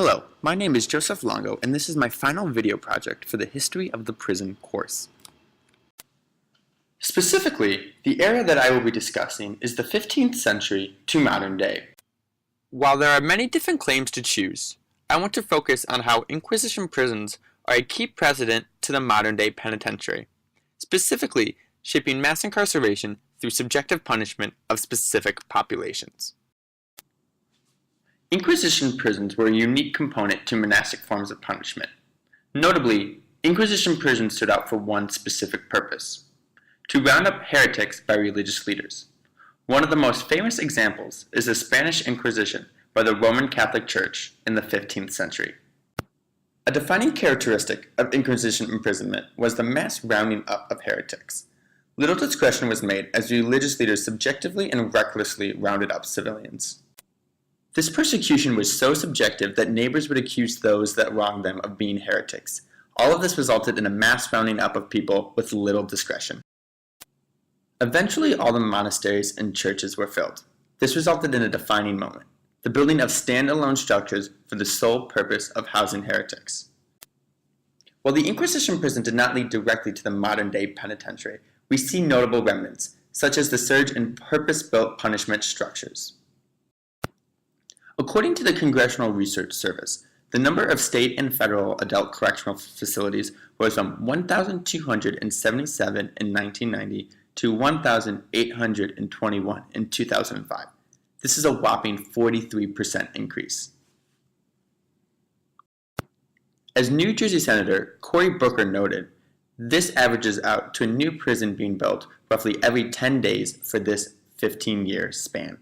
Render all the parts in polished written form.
Hello, my name is Joseph Longo, and this is my final video project for the History of the Prison course. Specifically, the era that I will be discussing is the 15th century to modern day. While there are many different claims to choose, I want to focus on how Inquisition prisons are a key precedent to the modern day penitentiary, specifically shaping mass incarceration through subjective punishment of specific populations. Inquisition prisons were a unique component to monastic forms of punishment. Notably, Inquisition prisons stood out for one specific purpose: to round up heretics by religious leaders. One of the most famous examples is the Spanish Inquisition by the Roman Catholic Church in the 15th century. A defining characteristic of Inquisition imprisonment was the mass rounding up of heretics. Little discretion was made as religious leaders subjectively and recklessly rounded up civilians. This persecution was so subjective that neighbors would accuse those that wronged them of being heretics. All of this resulted in a mass rounding up of people with little discretion. Eventually, all the monasteries and churches were filled. This resulted in a defining moment: the building of standalone structures for the sole purpose of housing heretics. While the Inquisition prison did not lead directly to the modern-day penitentiary, we see notable remnants, such as the surge in purpose-built punishment structures. According to the Congressional Research Service, the number of state and federal adult correctional facilities rose from 1,277 in 1990 to 1,821 in 2005. This is a whopping 43% increase. As New Jersey Senator Cory Booker noted, this averages out to a new prison being built roughly every 10 days for this 15-year span.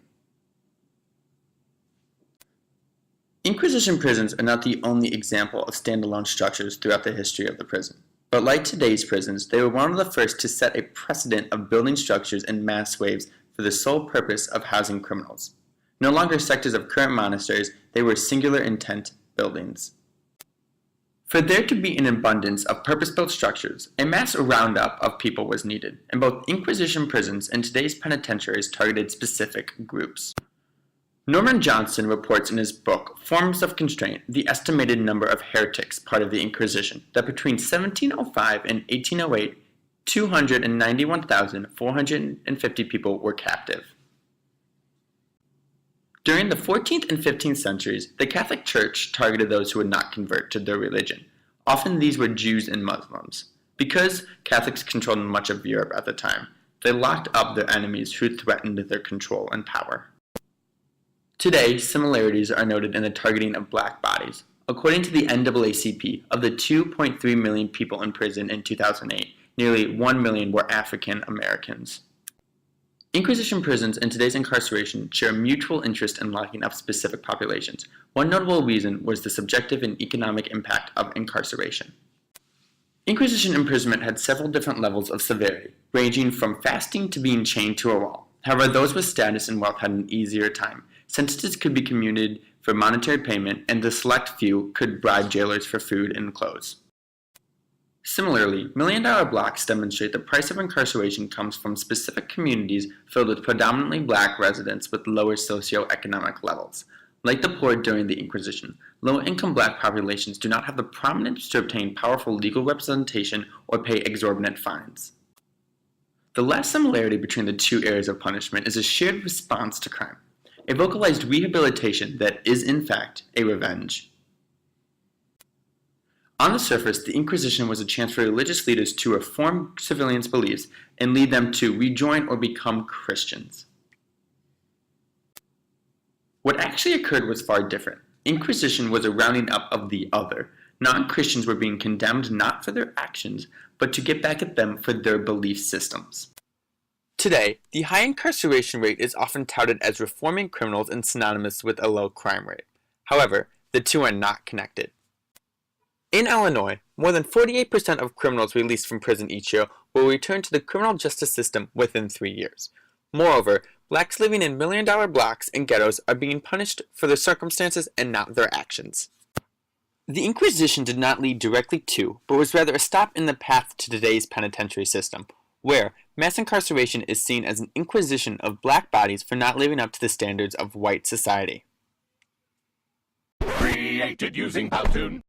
Inquisition prisons are not the only example of standalone structures throughout the history of the prison. But like today's prisons, they were one of the first to set a precedent of building structures in mass waves for the sole purpose of housing criminals. No longer sectors of current monasteries, they were singular intent buildings. For there to be an abundance of purpose-built structures, a mass roundup of people was needed, and both Inquisition prisons and today's penitentiaries targeted specific groups. Norman Johnson reports in his book, Forms of Constraint, the estimated number of heretics part of the Inquisition, that between 1705 and 1808, 291,450 people were captive. During the 14th and 15th centuries, the Catholic Church targeted those who would not convert to their religion. Often these were Jews and Muslims. Because Catholics controlled much of Europe at the time, they locked up their enemies who threatened their control and power. Today, similarities are noted in the targeting of black bodies. According to the NAACP, of the 2.3 million people in prison in 2008, nearly 1 million were African Americans. Inquisition prisons and today's incarceration share a mutual interest in locking up specific populations. One notable reason was the subjective and economic impact of incarceration. Inquisition imprisonment had several different levels of severity, ranging from fasting to being chained to a wall. However, those with status and wealth had an easier time. Sentences could be commuted for monetary payment, and the select few could bribe jailers for food and clothes. Similarly, million-dollar blocks demonstrate the price of incarceration comes from specific communities filled with predominantly black residents with lower socioeconomic levels. Like the poor during the Inquisition, low-income black populations do not have the prominence to obtain powerful legal representation or pay exorbitant fines. The last similarity between the two areas of punishment is a shared response to crime, a vocalized rehabilitation that is in fact a revenge. On the surface, the Inquisition was a chance for religious leaders to reform civilians' beliefs and lead them to rejoin or become Christians. What actually occurred was far different. Inquisition was a rounding up of the other. Non-Christians were being condemned not for their actions, but to get back at them for their belief systems. Today, the high incarceration rate is often touted as reforming criminals and synonymous with a low crime rate. However, the two are not connected. In Illinois, more than 48% of criminals released from prison each year will return to the criminal justice system within 3 years. Moreover, blacks living in million-dollar blocks and ghettos are being punished for their circumstances and not their actions. The Inquisition did not lead directly to, but was rather a stop in the path to today's penitentiary system, where mass incarceration is seen as an inquisition of black bodies for not living up to the standards of white society. Free created using Powtoon.